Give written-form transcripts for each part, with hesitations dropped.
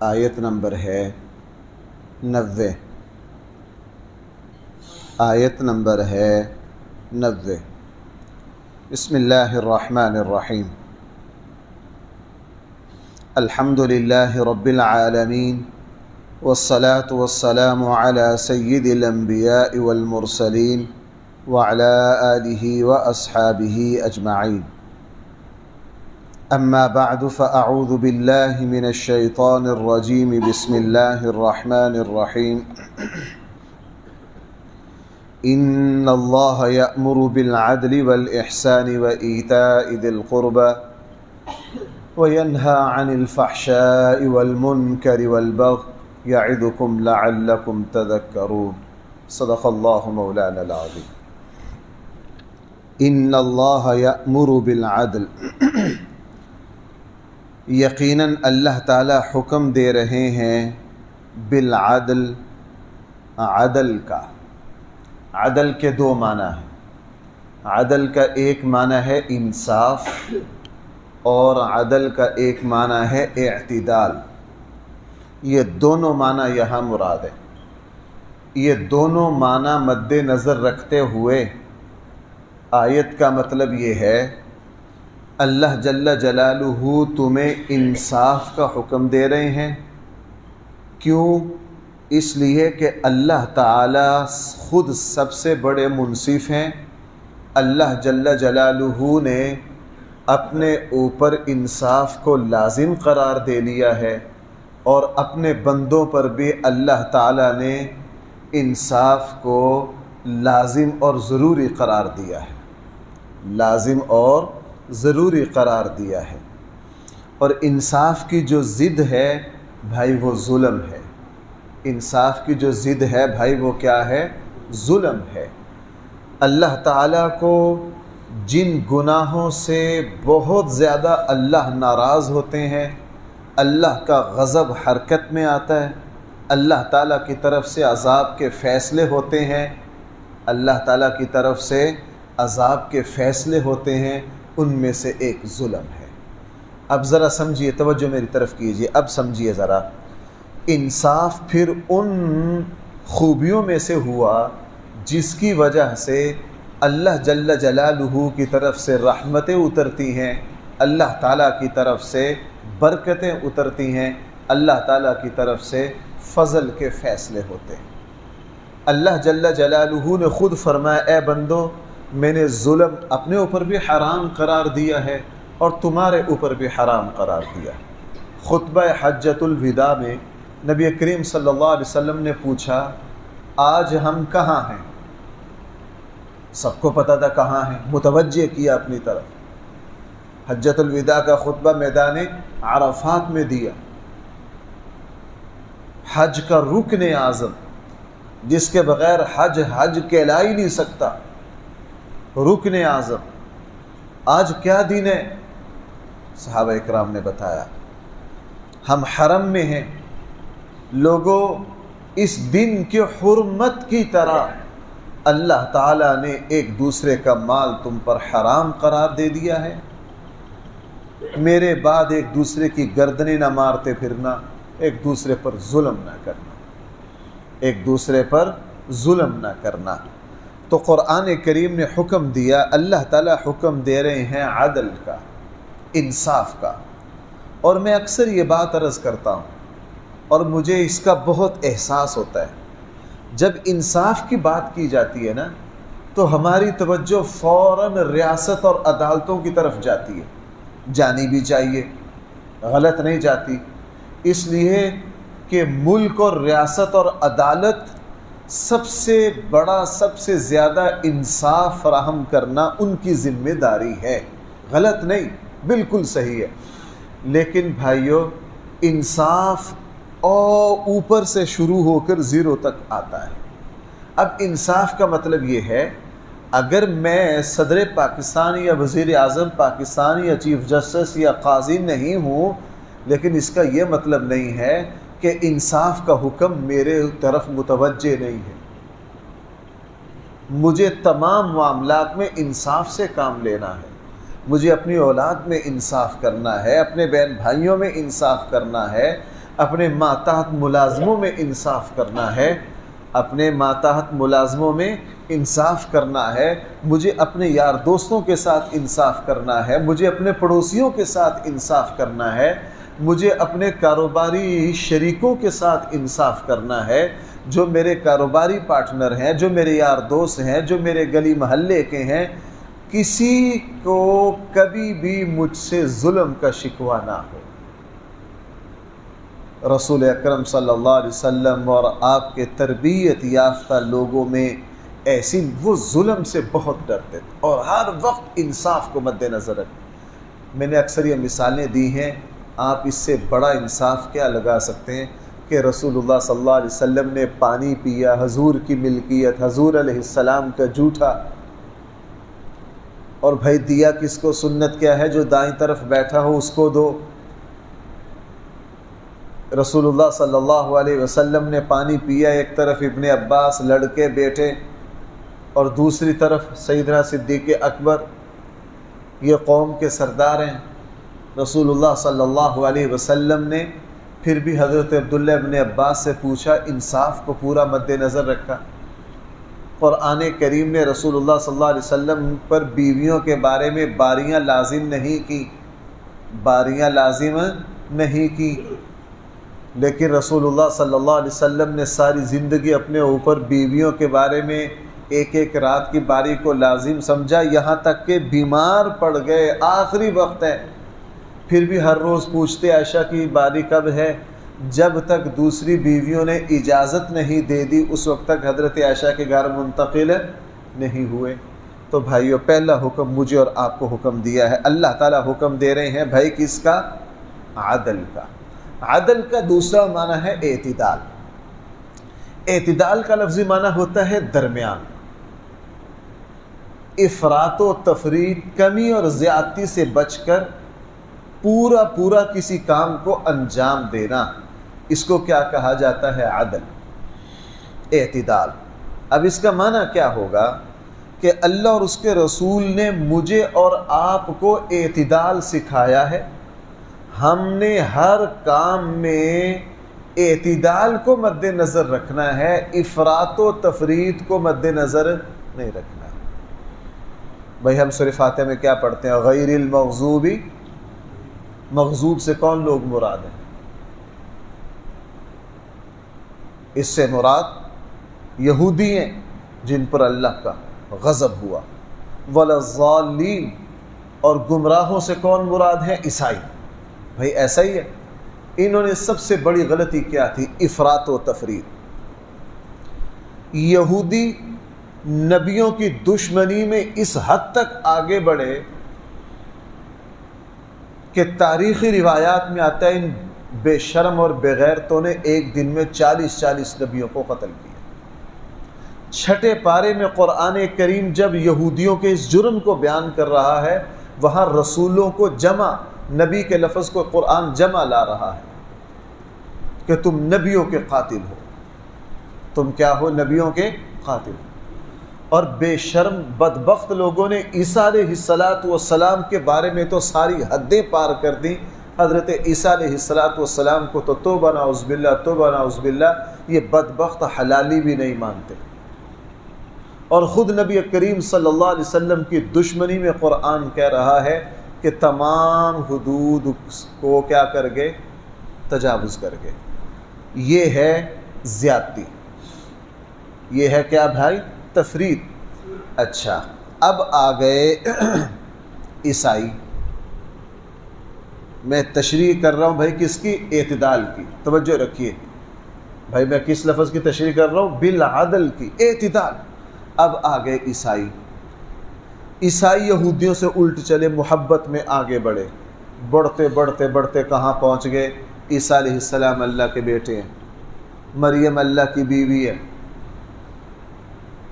آیت نمبر ہے 90. آیت نمبر ہے 90. بسم اللہ الرحمن الرحیم. الحمد للہ رب العالمین والصلاة والسلام علی سید الانبیاء والمرسلین وعلی آلہ واصحابہ اجمعین. اما بعد فاعوذ باللہ من الشیطان الرجیم. بسم اللہ الرحمن الرحیم. ان اللہ یأمر بالعدل والإحسان وإیتاء ذی القربى وینہی عن الفحشاء والمنکر والبغی یعظکم لعلکم تذکرون. صدق اللہ مولانا العظیم. ان اللہ یأمر بالعدل، یقیناً اللہ تعالی حکم دے رہے ہیں بالعدل، عدل کا. عدل کے دو معنی ہیں. عدل کا ایک معنی ہے انصاف اور عدل کا ایک معنی ہے اعتدال. یہ دونوں معنی یہاں مراد ہے. یہ دونوں معنی مد نظر رکھتے ہوئے آیت کا مطلب یہ ہے اللہ جل جلالہ تمہیں انصاف کا حکم دے رہے ہیں. کیوں؟ اس لیے کہ اللہ تعالی خود سب سے بڑے منصف ہیں. اللہ جل جلالہ نے اپنے اوپر انصاف کو لازم قرار دے لیا ہے اور اپنے بندوں پر بھی اللہ تعالی نے انصاف کو لازم اور ضروری قرار دیا ہے. لازم اور ضروری قرار دیا ہے. اور انصاف کی جو ضد ہے بھائی وہ ظلم ہے. انصاف کی جو ضد ہے بھائی وہ کیا ہے؟ ظلم ہے. اللہ تعالیٰ کو جن گناہوں سے بہت زیادہ اللہ ناراض ہوتے ہیں، اللہ کا غضب حرکت میں آتا ہے، اللہ تعالیٰ کی طرف سے عذاب کے فیصلے ہوتے ہیں، اللہ تعالیٰ کی طرف سے عذاب کے فیصلے ہوتے ہیں، ان میں سے ایک ظلم ہے. اب ذرا سمجھیے، توجہ میری طرف کیجیے، اب سمجھیے ذرا. انصاف پھر ان خوبیوں میں سے ہوا جس کی وجہ سے اللہ جل جلالہ کی طرف سے رحمتیں اترتی ہیں، اللہ تعالیٰ کی طرف سے برکتیں اترتی ہیں، اللہ تعالیٰ کی طرف سے فضل کے فیصلے ہوتے ہیں. اللہ جل جلالہ نے خود فرمایا اے بندو میں نے ظلم اپنے اوپر بھی حرام قرار دیا ہے اور تمہارے اوپر بھی حرام قرار دیا ہے. خطبہ حجۃ الوداع میں نبی کریم صلی اللہ علیہ وسلم نے پوچھا آج ہم کہاں ہیں؟ سب کو پتہ تھا کہاں ہیں، متوجہ کیا اپنی طرف. حجۃ الوداع کا خطبہ میدان عرفات میں دیا. حج کا رکن اعظم جس کے بغیر حج کہلا ہی نہیں سکتا، رکن اعظم. آج کیا دن ہے؟ صحابہ اکرام نے بتایا ہم حرم میں ہیں. لوگوں اس دن کی حرمت کی طرح اللہ تعالیٰ نے ایک دوسرے کا مال تم پر حرام قرار دے دیا ہے. میرے بعد ایک دوسرے کی گردنیں نہ مارتے پھرنا، ایک دوسرے پر ظلم نہ کرنا، ایک دوسرے پر ظلم نہ کرنا. تو قرآن کریم نے حکم دیا، اللہ تعالیٰ حکم دے رہے ہیں عدل کا، انصاف کا. اور میں اکثر یہ بات عرض کرتا ہوں اور مجھے اس کا بہت احساس ہوتا ہے. جب انصاف کی بات کی جاتی ہے نا تو ہماری توجہ فوراً ریاست اور عدالتوں کی طرف جاتی ہے. جانی بھی چاہیے، غلط نہیں جاتی، اس لیے کہ ملک اور ریاست اور عدالت سب سے بڑا، سب سے زیادہ انصاف فراہم کرنا ان کی ذمہ داری ہے. غلط نہیں، بالکل صحیح ہے. لیکن بھائیو انصاف اور اوپر سے شروع ہو کر زیرو تک آتا ہے. اب انصاف کا مطلب یہ ہے اگر میں صدر پاکستان یا وزیر اعظم پاکستان یا چیف جسٹس یا قاضی نہیں ہوں، لیکن اس کا یہ مطلب نہیں ہے کہ انصاف کا حکم میرے طرف متوجہ نہیں ہے. مجھے تمام معاملات میں انصاف سے کام لینا ہے. مجھے اپنی اولاد میں انصاف کرنا ہے، اپنے بہن بھائیوں میں انصاف کرنا ہے، اپنے ماتحت ملازموں میں انصاف کرنا ہے، اپنے ماتحت ملازموں میں انصاف کرنا ہے، مجھے اپنے یار دوستوں کے ساتھ انصاف کرنا ہے، مجھے اپنے پڑوسیوں کے ساتھ انصاف کرنا ہے، مجھے اپنے کاروباری شریکوں کے ساتھ انصاف کرنا ہے، جو میرے کاروباری پارٹنر ہیں، جو میرے یار دوست ہیں، جو میرے گلی محلے کے ہیں، کسی کو کبھی بھی مجھ سے ظلم کا شکوہ نہ ہو۔ رسول اکرم صلی اللہ علیہ وسلم اور آپ کے تربیت یافتہ لوگوں میں ایسی وہ ظلم سے بہت ڈرتے تھے اور ہر وقت انصاف کو مد نظر رکھتے۔ میں نے اکثر یہ مثالیں دی ہیں، آپ اس سے بڑا انصاف کیا لگا سکتے ہیں کہ رسول اللہ صلی اللہ علیہ وسلم نے پانی پیا، حضور کی ملکیت، حضور علیہ السلام کا جھوٹا، اور بھائی دیا کس کو، سنت کیا ہے، جو دائیں طرف بیٹھا ہو اس کو دو۔ رسول اللہ صلی اللہ علیہ وسلم نے پانی پیا، ایک طرف ابن عباس لڑکے بیٹھے اور دوسری طرف سیدنا صدیق اکبر، یہ قوم کے سردار ہیں۔ رسول اللہ صلی اللہ علیہ وسلم نے پھر بھی حضرت عبداللہ ابن عباس سے پوچھا، انصاف کو پورا مد نظر رکھا۔ قرآن کریم نے رسول اللہ صلی اللہ علیہ وسلم پر بیویوں کے بارے میں باریاں لازم نہیں کی، باریاں لازم نہیں کی، لیکن رسول اللہ صلی اللہ علیہ وسلم نے ساری زندگی اپنے اوپر بیویوں کے بارے میں ایک ایک رات کی باری کو لازم سمجھا، یہاں تک کہ بیمار پڑ گئے، آخری وقت ہے، پھر بھی ہر روز پوچھتے عائشہ کی باری کب ہے، جب تک دوسری بیویوں نے اجازت نہیں دے دی اس وقت تک حضرت عائشہ کے گھر منتقل نہیں ہوئے۔ تو بھائیو، پہلا حکم مجھے اور آپ کو حکم دیا ہے، اللہ تعالیٰ حکم دے رہے ہیں بھائی کس کا؟ عدل کا۔ عدل کا دوسرا معنی ہے اعتدال۔ اعتدال کا لفظی معنی ہوتا ہے درمیان، افراط و تفریط، کمی اور زیادتی سے بچ کر پورا کسی کام کو انجام دینا، اس کو کیا کہا جاتا ہے؟ عدل، اعتدال۔ اب اس کا معنی کیا ہوگا کہ اللہ اور اس کے رسول نے مجھے اور آپ کو اعتدال سکھایا ہے، ہم نے ہر کام میں اعتدال کو مد نظر رکھنا ہے، افراط و تفریط کو مد نظر نہیں رکھنا۔ بھائی ہم سورہ فاتحہ میں کیا پڑھتے ہیں؟ غیر المغضوب، مغضوب سے کون لوگ مراد ہیں؟ اس سے مراد یہودی ہیں جن پر اللہ کا غضب ہوا، ولا الضالین، اور گمراہوں سے کون مراد ہیں؟ عیسائی۔ بھائی ایسا ہی ہے، انہوں نے سب سے بڑی غلطی کیا تھی؟ افراط و تفریط۔ یہودی نبیوں کی دشمنی میں اس حد تک آگے بڑھے کہ تاریخی روایات میں آتا ہے ان بے شرم اور بے غیرتوں نے ایک دن میں 40 نبیوں کو قتل کیا۔ چھٹے پارے میں قرآن کریم جب یہودیوں کے اس جرم کو بیان کر رہا ہے، وہاں رسولوں کو جمع، نبی کے لفظ کو قرآن جمع لا رہا ہے کہ تم نبیوں کے قاتل ہو، تم کیا ہو؟ نبیوں کے قاتل۔ اور بے شرم بدبخت لوگوں نے عیسیٰ علیہ السلام کے بارے میں تو ساری حدیں پار کر دیں۔ حضرت عیسیٰ علیہ السلام کو تو توبہ نعوذ باللہ، توبہ نعوذ باللہ، یہ بدبخت حلالی بھی نہیں مانتے، اور خود نبی کریم صلی اللہ علیہ وسلم کی دشمنی میں قرآن کہہ رہا ہے کہ تمام حدود کو کیا کر گئے؟ تجاوز کر گئے۔ یہ ہے زیادتی، یہ ہے کیا بھائی؟ تفریط۔ اچھا، اب آ گئے عیسائی۔ میں تشریح کر رہا ہوں بھائی کس کی؟ اعتدال کی۔ توجہ رکھیے بھائی، میں کس لفظ کی تشریح کر رہا ہوں؟ بالعدل کی، اعتدال۔ اب آ گئے عیسائی۔ عیسائی یہودیوں سے الٹ چلے، محبت میں آگے بڑھے، بڑھتے کہاں پہنچ گئے؟ عیسیٰ علیہ السلام اللہ کے بیٹے ہیں، مریم اللہ کی بیوی ہے،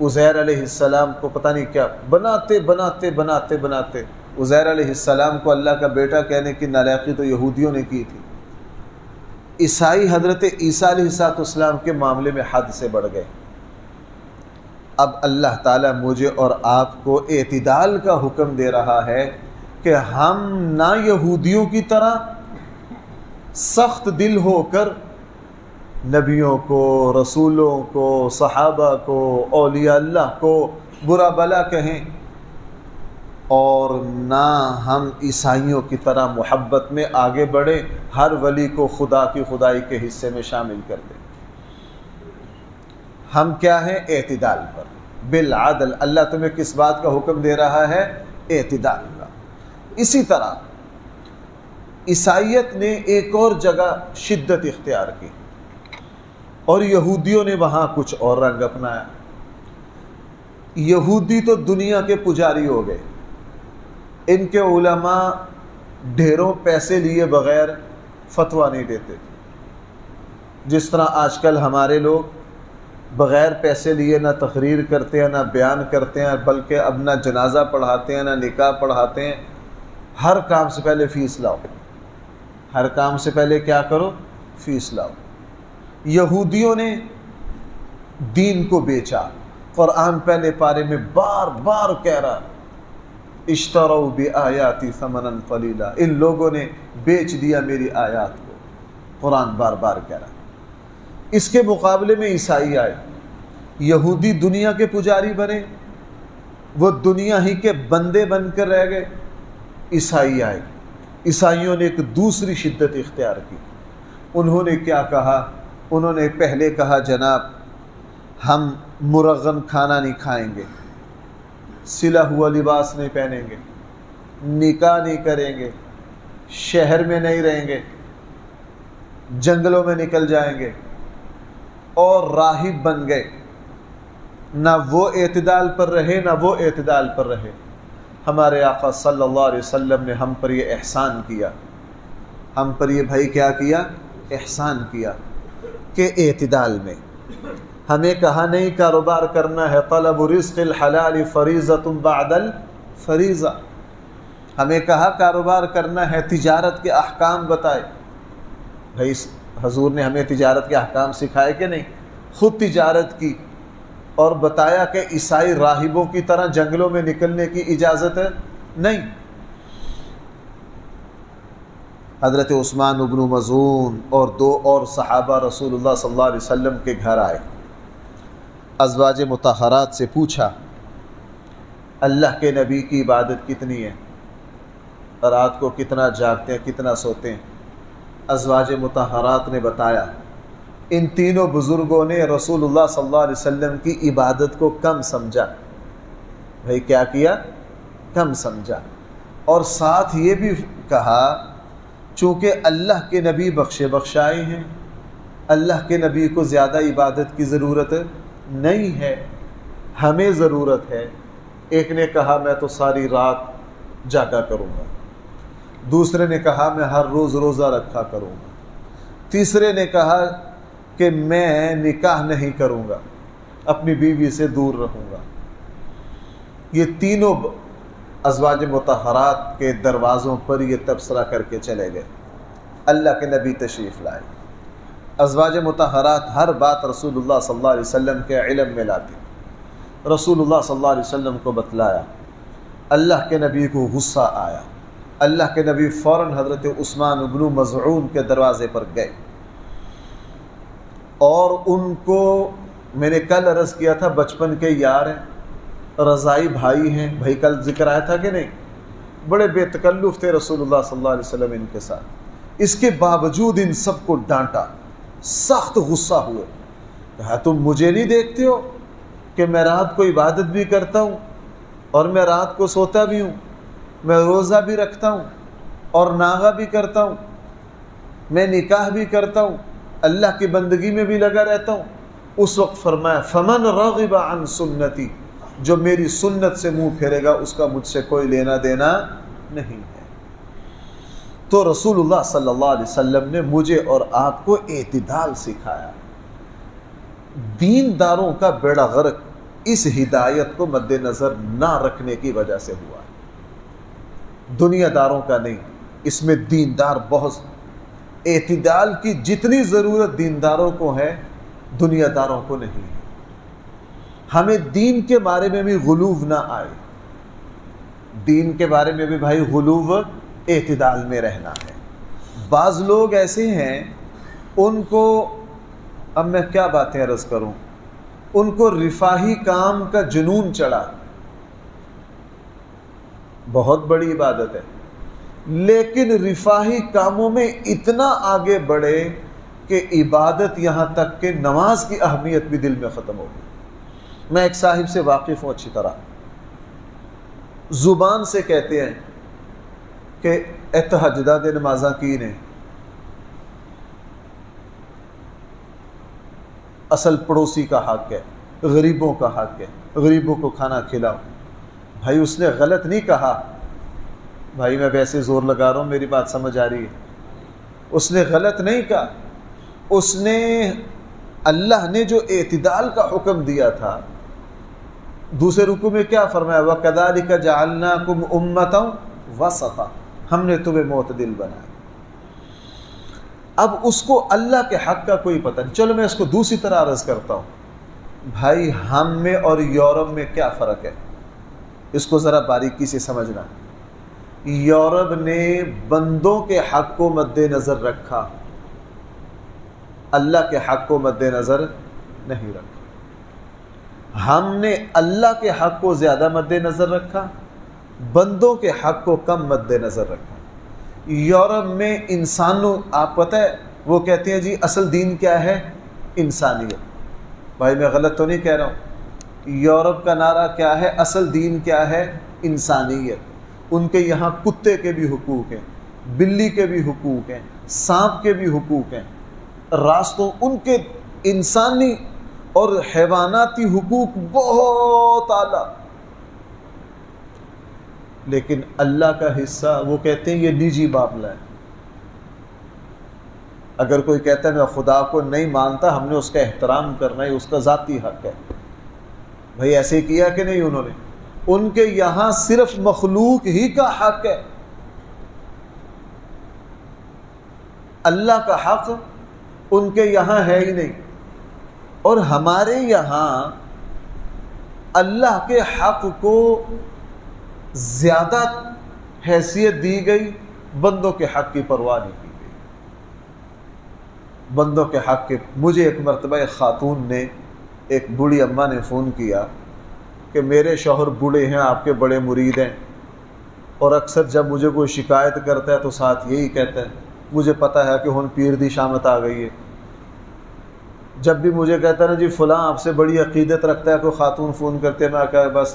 عزیر علیہ السلام کو پتہ نہیں کیا بناتے عزیر علیہ السلام کو اللہ کا بیٹا کہنے کی نالائقی تو یہودیوں نے کی تھی۔ عیسائی حضرت عیسیٰ علیہ السلام کے معاملے میں حد سے بڑھ گئے۔ اب اللہ تعالیٰ مجھے اور آپ کو اعتدال کا حکم دے رہا ہے کہ ہم نہ یہودیوں کی طرح سخت دل ہو کر نبیوں کو، رسولوں کو، صحابہ کو، اولیاء اللہ کو برا بلا کہیں، اور نہ ہم عیسائیوں کی طرح محبت میں آگے بڑھیں، ہر ولی کو خدا کی خدائی کے حصے میں شامل کر دیں۔ ہم کیا ہیں؟ اعتدال پر، بالعدل۔ اللہ تمہیں کس بات کا حکم دے رہا ہے؟ اعتدال کا۔ اسی طرح عیسائیت نے ایک اور جگہ شدت اختیار کی، اور یہودیوں نے وہاں کچھ اور رنگ اپنایا۔ یہودی تو دنیا کے پجاری ہو گئے، ان کے علماء ڈھیروں پیسے لیے بغیر فتویٰ نہیں دیتے، جس طرح آج کل ہمارے لوگ بغیر پیسے لیے نہ تقریر کرتے ہیں، نہ بیان کرتے ہیں، بلکہ اب نہ جنازہ پڑھاتے ہیں، نہ نکاح پڑھاتے ہیں۔ ہر کام سے پہلے فیس لاؤ، ہر کام سے پہلے کیا کرو؟ فیس لاؤ۔ یہودیوں نے دین کو بیچا۔ قرآن پہلے پارے میں بار بار کہہ رہا، اشتروا بآیاتی ثمنا قلیلا، ان لوگوں نے بیچ دیا میری آیات کو۔ قرآن بار بار کہہ رہا۔ اس کے مقابلے میں عیسائی آئے۔ یہودی دنیا کے پجاری بنے، وہ دنیا ہی کے بندے بن کر رہ گئے۔ عیسائی آئے، عیسائیوں نے ایک دوسری شدت اختیار کی۔ انہوں نے کیا کہا؟ انہوں نے پہلے کہا جناب ہم مرغن کھانا نہیں کھائیں گے، سلا ہوا لباس نہیں پہنیں گے، نکاح نہیں کریں گے، شہر میں نہیں رہیں گے، جنگلوں میں نکل جائیں گے، اور راہب بن گئے۔ نہ وہ اعتدال پر رہے، نہ وہ اعتدال پر رہے۔ ہمارے آقا صلی اللہ علیہ وسلم نے ہم پر یہ احسان کیا، ہم پر یہ بھائی کیا کیا؟ احسان کیا کہ اعتدال میں ہمیں کہا نہیں کاروبار کرنا ہے، طلب رزق الحلال فریضۃ بعد الفریضہ۔ ہمیں کہا کاروبار کرنا ہے، تجارت کے احکام بتائے۔ بھائی حضور نے ہمیں تجارت کے احکام سکھائے کہ نہیں؟ خود تجارت کی، اور بتایا کہ عیسائی راہبوں کی طرح جنگلوں میں نکلنے کی اجازت نہیں۔ حضرت عثمان بن مظعون اور 2 اور صحابہ رسول اللہ صلی اللہ علیہ وسلم کے گھر آئے، ازواج مطہرات سے پوچھا اللہ کے نبی کی عبادت کتنی ہے، رات کو کتنا جاگتے ہیں، کتنا سوتے ہیں؟ ازواج مطہرات نے بتایا۔ ان تینوں بزرگوں نے رسول اللہ صلی اللہ علیہ وسلم کی عبادت کو کم سمجھا۔ بھائی کیا کیا؟ کم سمجھا، اور ساتھ یہ بھی کہا چونکہ اللہ کے نبی بخشے بخشائے ہیں، اللہ کے نبی کو زیادہ عبادت کی ضرورت نہیں ہے، ہمیں ضرورت ہے۔ ایک نے کہا میں تو ساری رات جاگا کروں گا، دوسرے نے کہا میں ہر روز روزہ رکھا کروں گا، تیسرے نے کہا کہ میں نکاح نہیں کروں گا، اپنی بیوی سے دور رہوں گا۔ یہ تینوں ازواج مطہرات کے دروازوں پر یہ تبصرہ کر کے چلے گئے۔ اللہ کے نبی تشریف لائے۔ ازواج مطہرات ہر بات رسول اللہ صلی اللہ علیہ وسلم کے علم میں لاتی، رسول اللہ صلی اللہ علیہ وسلم کو بتلایا۔ اللہ کے نبی کو غصہ آیا، اللہ کے نبی فوراً حضرت عثمان بن مظعون کے دروازے پر گئے، اور ان کو میں نے کل عرض کیا تھا بچپن کے یار ہیں، رضائی بھائی ہیں۔ بھائی کل ذکر آیا تھا کہ نہیں؟ بڑے بے تکلف تھے رسول اللہ صلی اللہ علیہ وسلم ان کے ساتھ۔ اس کے باوجود ان سب کو ڈانٹا، سخت غصہ ہوئے۔ کہا تم مجھے نہیں دیکھتے ہو کہ میں رات کو عبادت بھی کرتا ہوں، اور میں رات کو سوتا بھی ہوں، میں روزہ بھی رکھتا ہوں، اور ناغہ بھی کرتا ہوں، میں نکاح بھی کرتا ہوں، اللہ کی بندگی میں بھی لگا رہتا ہوں۔ اس وقت فرمایا فمن رغب عن سنتی، جو میری سنت سے منہ پھیرے گا اس کا مجھ سے کوئی لینا دینا نہیں ہے۔ تو رسول اللہ صلی اللہ علیہ وسلم نے مجھے اور آپ کو اعتدال سکھایا۔ دینداروں کا بیڑا غرق اس ہدایت کو مد نظر نہ رکھنے کی وجہ سے ہوا، دنیا داروں کا نہیں۔ اس میں دیندار بہت، اعتدال کی جتنی ضرورت دینداروں کو ہے دنیا داروں کو نہیں ہے۔ ہمیں دین کے بارے میں بھی غلو نہ آئے، دین کے بارے میں بھی بھائی غلو اعتدال میں رہنا ہے۔ بعض لوگ ایسے ہیں ان کو، اب میں کیا باتیں عرض کروں، ان کو رفاہی کام کا جنون چڑھا، بہت بڑی عبادت ہے، لیکن رفاہی کاموں میں اتنا آگے بڑھے کہ عبادت یہاں تک کہ نماز کی اہمیت بھی دل میں ختم ہو گئی۔ میں ایک صاحب سے واقف ہوں اچھی طرح، زبان سے کہتے ہیں کہ تہجدہ دے نمازاں کی نے، اصل پڑوسی کا حق ہے، غریبوں کا حق ہے، غریبوں کو کھانا کھلاؤ۔ بھائی اس نے غلط نہیں کہا، بھائی میں ویسے زور لگا رہا ہوں، میری بات سمجھ آ رہی ہے، اس نے غلط نہیں کہا، اس نے اللہ نے جو اعتدال کا حکم دیا تھا، دوسرے رکوع میں کیا فرمایا، وَكَذَلِكَ جَعَلْنَاكُمْ أُمَّةً وَسَطًا، ہم نے تمہیں معتدل بنایا۔ اب اس کو اللہ کے حق کا کوئی پتہ نہیں۔ چلو میں اس کو دوسری طرح عرض کرتا ہوں، بھائی ہم میں اور یورپ میں کیا فرق ہے، اس کو ذرا باریکی سے سمجھنا۔ یورپ نے بندوں کے حق کو مد نظر رکھا، اللہ کے حق کو مد نظر نہیں رکھا۔ ہم نے اللہ کے حق کو زیادہ مد نظر رکھا، بندوں کے حق کو کم مد نظر رکھا۔ یورپ میں انسانوں، آپ پتہ ہے وہ کہتے ہیں جی اصل دین کیا ہے، انسانیت۔ بھائی میں غلط تو نہیں کہہ رہا ہوں، یورپ کا نعرہ کیا ہے، اصل دین کیا ہے، انسانیت۔ ان کے یہاں کتے کے بھی حقوق ہیں، بلی کے بھی حقوق ہیں، سانپ کے بھی حقوق ہیں، راستوں ان کے انسانی اور حیواناتی حقوق بہت اعلیٰ۔ لیکن اللہ کا حصہ وہ کہتے ہیں یہ نجی معاملہ ہے۔ اگر کوئی کہتا ہے میں خدا کو نہیں مانتا، ہم نے اس کا احترام کرنا ہے، اس کا ذاتی حق ہے۔ بھائی ایسے کیا کہ نہیں انہوں نے؟ ان کے یہاں صرف مخلوق ہی کا حق ہے، اللہ کا حق ان کے یہاں ہے ہی نہیں۔ اور ہمارے یہاں اللہ کے حق کو زیادہ حیثیت دی گئی، بندوں کے حق کی پرواہ نہیں کی گئی۔ بندوں کے حق کے، مجھے ایک مرتبہ ایک خاتون نے، ایک بوڑھی اماں نے فون کیا کہ میرے شوہر بوڑھے ہیں، آپ کے بڑے مرید ہیں، اور اکثر جب مجھے کوئی شکایت کرتا ہے تو ساتھ یہی کہتا ہے مجھے پتہ ہے کہ ہن پیر دی شامت آ گئی ہے۔ جب بھی مجھے کہتا ہے نا جی فلاں آپ سے بڑی عقیدت رکھتا ہے، کوئی خاتون فون کرتے میں کہا بس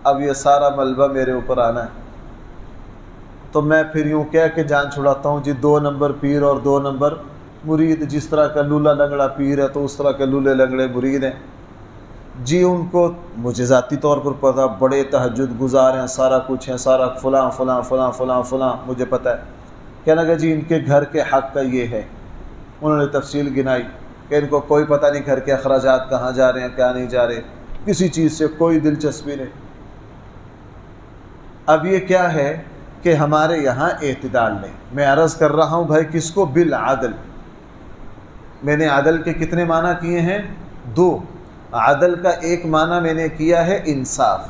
اب یہ سارا ملبہ میرے اوپر آنا ہے، تو میں پھر یوں کہہ کے جان چھڑاتا ہوں جی 2 نمبر پیر اور 2 نمبر مرید، جس طرح کا لولا لنگڑا پیر ہے تو اس طرح کے لولے لنگڑے مرید ہیں جی۔ ان کو مجھے ذاتی طور پر پتہ، بڑے تہجد گزار ہیں، سارا کچھ ہے، سارا فلاں فلاں فلاں فلاں فلاں مجھے پتہ ہے۔ کہنے لگا جی ان کے گھر کے حق کا یہ ہے، انہوں نے تفصیل گنائی کہ ان کو کوئی پتہ نہیں گھر کے اخراجات کہاں جا رہے ہیں کیا نہیں جا رہے، کسی چیز سے کوئی دلچسپی نہیں۔ اب یہ کیا ہے کہ ہمارے یہاں اعتدال نہیں۔ میں عرض کر رہا ہوں بھائی کس کو، بالعدل۔ میں نے عدل کے کتنے معنی کیے ہیں؟ 2۔ عدل کا ایک معنی میں نے کیا ہے انصاف،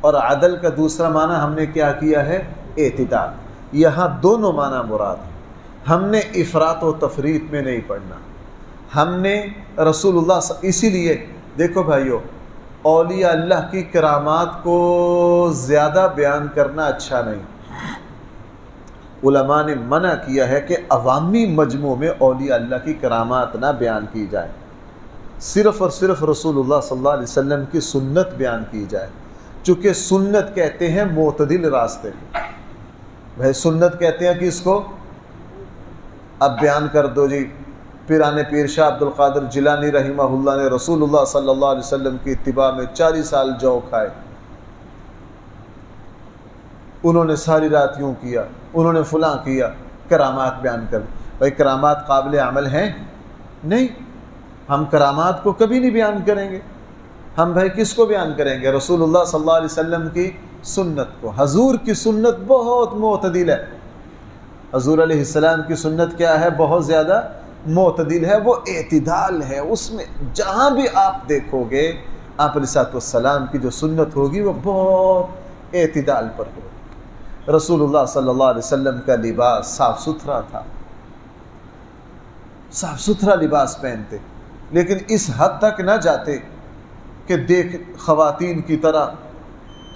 اور عدل کا دوسرا معنی ہم نے کیا کیا ہے، اعتدال۔ یہاں دونوں معنی مراد ہیں۔ ہم نے افراط و تفریط میں نہیں پڑھنا، ہم نے رسول اللہ اسی لیے دیکھو بھائیو، اولیاء اللہ کی کرامات کو زیادہ بیان کرنا اچھا نہیں۔ علماء نے منع کیا ہے کہ عوامی مجموع میں اولیاء اللہ کی کرامات نہ بیان کی جائے، صرف اور صرف رسول اللہ صلی اللہ علیہ وسلم کی سنت بیان کی جائے، چونکہ سنت کہتے ہیں معتدل راستے کو۔ بھائی سنت کہتے ہیں کہ اس کو اب بیان کر دو جی، پیران پیر شاہ عبد القادر جیلانی رحمہ اللہ نے رسول اللہ صلی اللہ علیہ وسلم کی اتباع میں 40 سال جو کھائے، انہوں نے ساری رات یوں کیا، انہوں نے فلاں کیا، کرامات بیان کر۔ بھائی کرامات قابل عمل ہیں؟ نہیں، ہم کرامات کو کبھی نہیں بیان کریں گے۔ ہم بھائی کس کو بیان کریں گے؟ رسول اللہ صلی اللہ علیہ وسلم کی سنت کو۔ حضور کی سنت بہت معتدل ہے، حضور علیہ السلام کی سنت کیا ہے؟ بہت زیادہ معتدل ہے، وہ اعتدال ہے اس میں۔ جہاں بھی آپ دیکھو گے آپ علیہ السلام کی جو سنت ہوگی وہ بہت اعتدال پر ہوگی۔ رسول اللہ صلی اللہ علیہ وسلم کا لباس صاف ستھرا تھا، صاف ستھرا لباس پہنتے، لیکن اس حد تک نہ جاتے کہ دیکھ خواتین کی طرح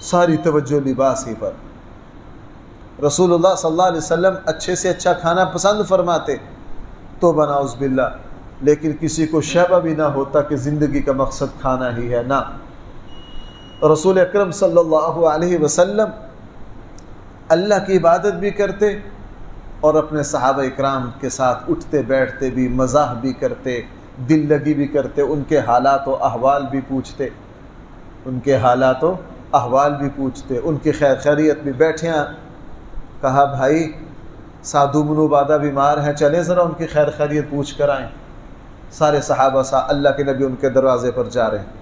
ساری توجہ لباس ہی پر۔ رسول اللہ صلی اللہ علیہ وسلم اچھے سے اچھا کھانا پسند فرماتے تو بناؤز باللہ، لیکن کسی کو شیبہ بھی نہ ہوتا کہ زندگی کا مقصد کھانا ہی ہے، نہ۔ رسول اکرم صلی اللہ علیہ وسلم اللہ کی عبادت بھی کرتے اور اپنے صحابہ اکرام کے ساتھ اٹھتے بیٹھتے بھی، مزاح بھی کرتے، دل لگی بھی کرتے، ان کے حالات و احوال بھی پوچھتے، ان کے حالات و احوال بھی پوچھتے، ان کی خیر خیریت بھی۔ بیٹھے ہیں، کہا بھائی سعد بن عبادہ بیمار ہیں، چلیں ذرا ان کی خیر خیریت پوچھ کر آئیں۔ سارے صحابہ اللہ کے نبی ان کے دروازے پر جا رہے ہیں،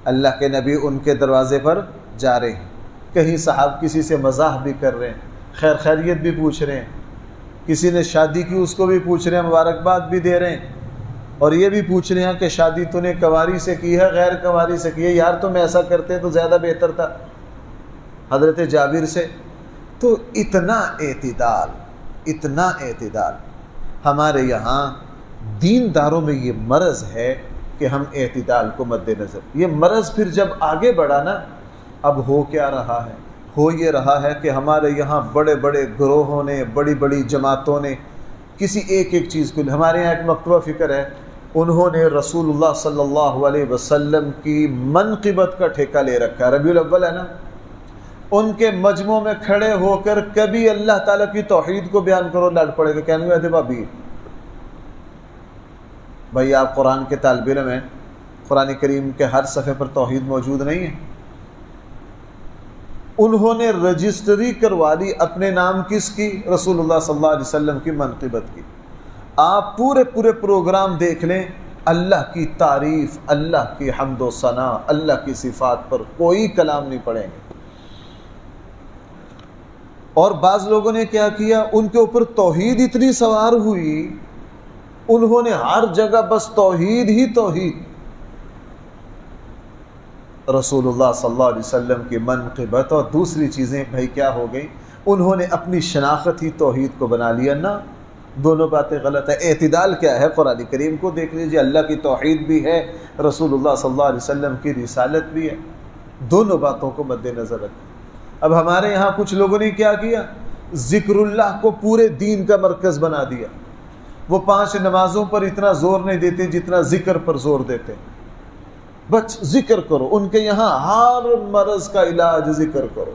اللہ کے نبی ان کے دروازے پر جا رہے ہیں۔ کہیں صحاب کسی سے مزاح بھی کر رہے ہیں، خیر خیریت بھی پوچھ رہے ہیں، کسی نے شادی کی اس کو بھی پوچھ رہے ہیں، مبارکباد بھی دے رہے ہیں، اور یہ بھی پوچھ رہے ہیں کہ شادی تو نے کنواری سے کی ہے غیر کنواری سے کی ہے، یار تم ایسا کرتے تو زیادہ بہتر تھا، حضرت جابر سے۔ تو اتنا اعتدال، اتنا اعتدال۔ ہمارے یہاں دینداروں میں یہ مرض ہے کہ ہم اعتدال کو مد نظر، یہ مرض پھر جب آگے بڑھا نا، اب ہو کیا رہا ہے؟ ہو یہ رہا ہے کہ ہمارے یہاں بڑے بڑے گروہوں نے، بڑی بڑی جماعتوں نے کسی ایک چیز کو، ہمارے یہاں ایک مکتبہ فکر ہے، انہوں نے رسول اللہ صلی اللہ علیہ وسلم کی منقبت کا ٹھیکہ لے رکھا ہے۔ ربیع الاول ہے نا، ان کے مجمع میں کھڑے ہو کر کبھی اللہ تعالیٰ کی توحید کو بیان کرو، لڑ پڑے گا، کہنے گے بھابی بھائی آپ قرآن کے طالب علم ہیں، قرآن کریم کے ہر صفحے پر توحید موجود نہیں ہے۔ انہوں نے رجسٹری کروا لی اپنے نام کس کی؟ رسول اللہ صلی اللہ علیہ وسلم کی منقبت کی۔ آپ پورے پروگرام دیکھ لیں، اللہ کی تعریف، اللہ کی حمد و ثنا، اللہ کی صفات پر کوئی کلام نہیں پڑھیں گے۔ اور بعض لوگوں نے کیا کیا، ان کے اوپر توحید اتنی سوار ہوئی، انہوں نے ہر جگہ بس توحید ہی توحید۔ رسول اللہ صلی اللہ علیہ وسلم کی منقبت اور دوسری چیزیں بھائی کیا ہو گئی، انہوں نے اپنی شناخت ہی توحید کو بنا لیا۔ نہ، دونوں باتیں غلط ہے۔ اعتدال کیا ہے؟ قرآن کریم کو دیکھ لیجیے، اللہ کی توحید بھی ہے، رسول اللہ صلی اللہ علیہ وسلم کی رسالت بھی ہے، دونوں باتوں کو مد نظر رکھیں۔ اب ہمارے یہاں کچھ لوگوں نے کیا کیا، ذکر اللہ کو پورے دین کا مرکز بنا دیا۔ وہ 5 نمازوں پر اتنا زور نہیں دیتے جتنا ذکر پر زور دیتے، بس ذکر کرو۔ ان کے یہاں ہر مرض کا علاج ذکر کرو،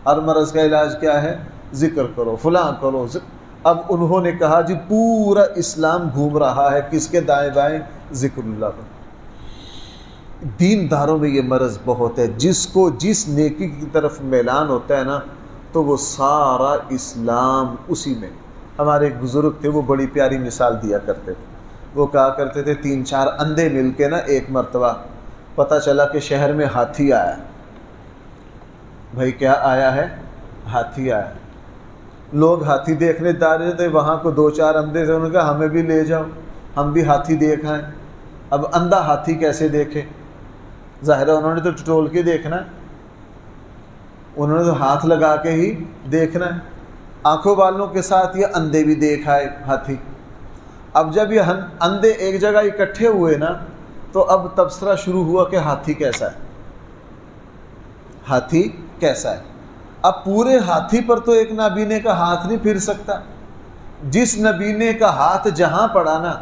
ہر مرض کا علاج کیا ہے؟ ذکر کرو، فلاں کرو۔ اب انہوں نے کہا جی پورا اسلام گھوم رہا ہے کس کے دائیں بائیں؟ ذکر اللہ پر۔ دینداروں میں یہ مرض بہت ہے، جس کو جس نیکی کی طرف میلان ہوتا ہے نا، تو وہ سارا اسلام اسی میں۔ ہمارے ایک بزرگ تھے، وہ بڑی پیاری مثال دیا کرتے تھے، وہ کہا کرتے تھے 3-4 اندھے مل کے نا ایک مرتبہ پتہ چلا کہ شہر میں ہاتھی آیا۔ بھائی کیا آیا ہے؟ ہاتھی آیا۔ لوگ ہاتھی دیکھنے جا رہے تھے، وہاں کو 2-4 اندھے تھے، انہوں نے کہا ہمیں بھی لے جاؤ، ہم بھی ہاتھی دیکھ آئیں۔ اب اندھا ہاتھی کیسے دیکھے؟ ظاہر ہے انہوں نے تو ٹٹول کے دیکھنا ہے، انہوں نے تو ہاتھ لگا کے ہی دیکھنا ہے۔ آنکھوں والوں کے ساتھ یہ اندھے بھی دیکھ آئے ہاتھی۔ اب جب یہ اندھے ایک جگہ اکٹھے ہوئے نا، تو اب تبصرہ شروع ہوا کہ ہاتھی کیسا ہے، ہاتھی کیسا ہے۔ اب پورے ہاتھی پر تو ایک نابینے کا ہاتھ نہیں پھر سکتا، جس نابینے کا ہاتھ جہاں پڑا نا،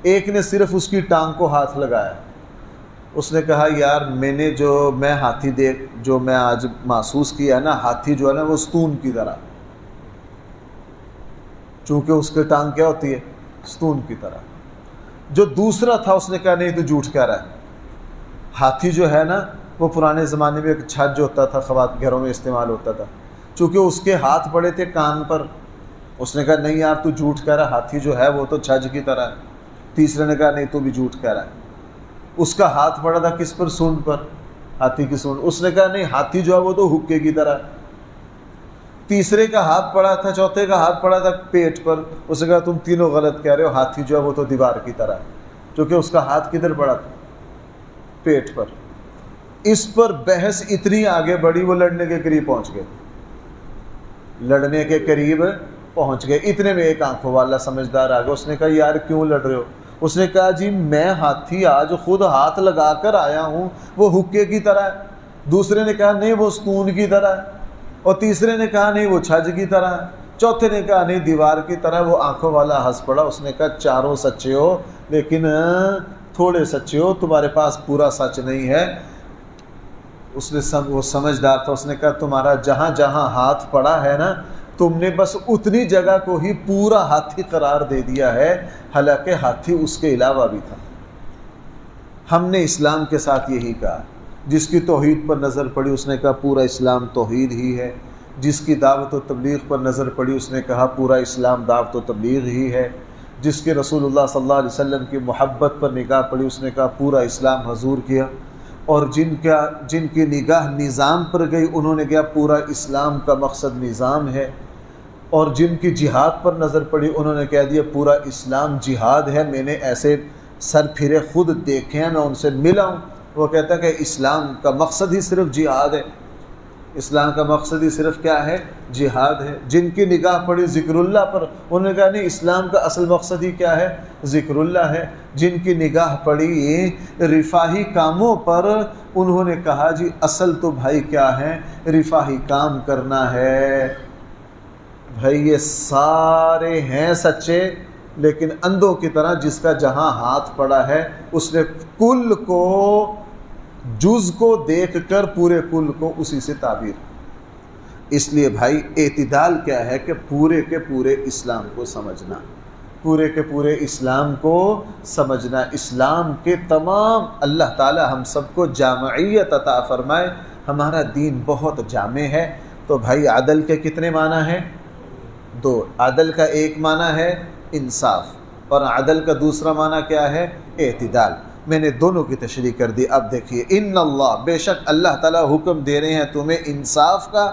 ایک نے صرف اس کی ٹانگ کو ہاتھ لگایا۔ اس نے کہا یار میں ہاتھی جو میں آج محسوس کیا نا، ہاتھی جو ہے نا وہ ستون کی طرح، چونکہ اس کی ٹانگ کیا ہوتی ہے؟ ستون کی طرح۔ جو دوسرا تھا اس نے کہا نہیں تو جھوٹ کہہ رہا ہے، ہاتھی جو ہے نا وہ پرانے زمانے میں ایک چھج جو ہوتا تھا، خوات گھروں میں استعمال ہوتا تھا، چونکہ اس کے ہاتھ پڑے تھے کان پر، اس نے کہا نہیں یار تو جھوٹ کہہ رہا، ہاتھی جو ہے وہ تو چھج کی طرح ہے۔ تیسرے نے کہا نہیں تو بھی جھوٹ کہہ رہا ہے۔ اس کا ہاتھ پڑا تھا کس پر؟ سونڈ پر، ہاتھی کی سونڈ۔ اس نے کہا نہیں ہاتھی جو ہے وہ تو حکے کی طرح ہے۔ تیسرے کا ہاتھ پڑا تھا، چوتھے کا ہاتھ پڑا تھا پیٹ پر، اس نے کہا تم تینوں غلط کہہ رہے ہو، ہاتھی جو ہے وہ تو دیوار کی طرح ہے، کیونکہ اس کا ہاتھ کدھر پڑا تھا؟ پیٹ پر۔ اس پر بحث اتنی آگے بڑھی وہ لڑنے کے قریب پہنچ گئے۔ لڑنے کے قریب پہنچ گئے۔ اتنے میں ایک آنکھوں والا سمجھدار آ گیا، اس نے کہا یار کیوں لڑ رہے ہو؟ اس نے کہا جی میں ہاتھی آج خود ہاتھ لگا کر آیا ہوں، وہ حکے کی طرح ہے۔ دوسرے نے کہا نہیں وہ ستون کی طرح ہے، اور تیسرے نے کہا نہیں وہ چھج کی طرح ہے، چوتھے نے کہا نہیں دیوار کی طرح۔ وہ آنکھوں والا ہنس پڑا، اس نے کہا چاروں سچے ہو لیکن تھوڑے سچے ہو، تمہارے پاس پورا سچ نہیں ہے۔ اس نے وہ سمجھدار تھا، اس نے کہا تمہارا جہاں جہاں ہاتھ پڑا ہے نا، تم نے بس اتنی جگہ کو ہی پورا ہاتھی قرار دے دیا ہے، حالانکہ ہاتھی اس کے علاوہ بھی تھا۔ ہم نے اسلام کے ساتھ یہی کہا، جس کی توحید پر نظر پڑی اس نے کہا پورا اسلام توحید ہی ہے، جس کی دعوت و تبلیغ پر نظر پڑی اس نے کہا پورا اسلام دعوت و تبلیغ ہی ہے، جس کے رسول اللہ صلی اللہ علیہ وسلم کی محبت پر نگاہ پڑی اس نے کہا پورا اسلام حضور کیا، اور جن کی نگاہ نظام پر گئی انہوں نے کہا پورا اسلام کا مقصد نظام ہے، اور جن کی جہاد پر نظر پڑی انہوں نے کہہ دیا پورا اسلام جہاد ہے۔ میں نے ایسے سر پھرے خود دیکھے ہیں، میں ان سے ملا ہوں، وہ کہتا ہے کہ اسلام کا مقصد ہی صرف جہاد ہے، اسلام کا مقصد ہی صرف کیا ہے؟ جہاد ہے۔ جن کی نگاہ پڑی ذکر اللہ پر انہوں نے کہا نہیں اسلام کا اصل مقصد ہی کیا ہے؟ ذکر اللہ ہے۔ جن کی نگاہ پڑی رفاہی کاموں پر انہوں نے کہا جی اصل تو بھائی کیا ہے؟ رفاہی کام کرنا ہے۔ بھائی یہ سارے ہیں سچے، لیکن اندھوں کی طرح جس کا جہاں ہاتھ پڑا ہے اس نے کل کو جز کو دیکھ کر پورے کل کو اسی سے تعبیر۔ اس لیے بھائی اعتدال کیا ہے کہ پورے کے پورے اسلام کو سمجھنا، پورے کے پورے اسلام کو سمجھنا۔ اسلام کے تمام اللہ تعالی ہم سب کو جامعیت عطا فرمائے، ہمارا دین بہت جامع ہے۔ تو بھائی عدل کے کتنے معنی ہیں؟ دو۔ عدل کا ایک معنی ہے انصاف، اور عدل کا دوسرا معنی کیا ہے؟ اعتدال۔ میں نے دونوں کی تشریح کر دی۔ اب دیکھیے ان اللہ، بے شک اللہ تعالیٰ حکم دے رہے ہیں تمہیں انصاف کا،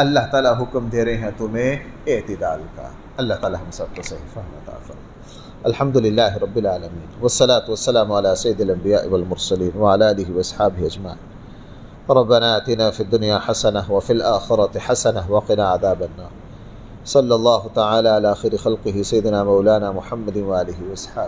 اللہ تعالیٰ حکم دے رہے ہیں تمہیں اعتدال کا۔ اللہ تعالیٰ ہم سب کو صحیح فہم عطا فرمائے۔ الحمدللہ رب العالمین والصلاة والسلام علی سید الانبیاء والمرسلین وعلی آلہ واصحابہ اجمعین۔ ربنا آتنا فی الدنیا حسنہ وفی الآخرۃ حسنہ وقنا عذاب النار۔ صلی اللہ تعالی علی خیر خلقہ سیدنا مولانا محمد وآلہ واصحابہ۔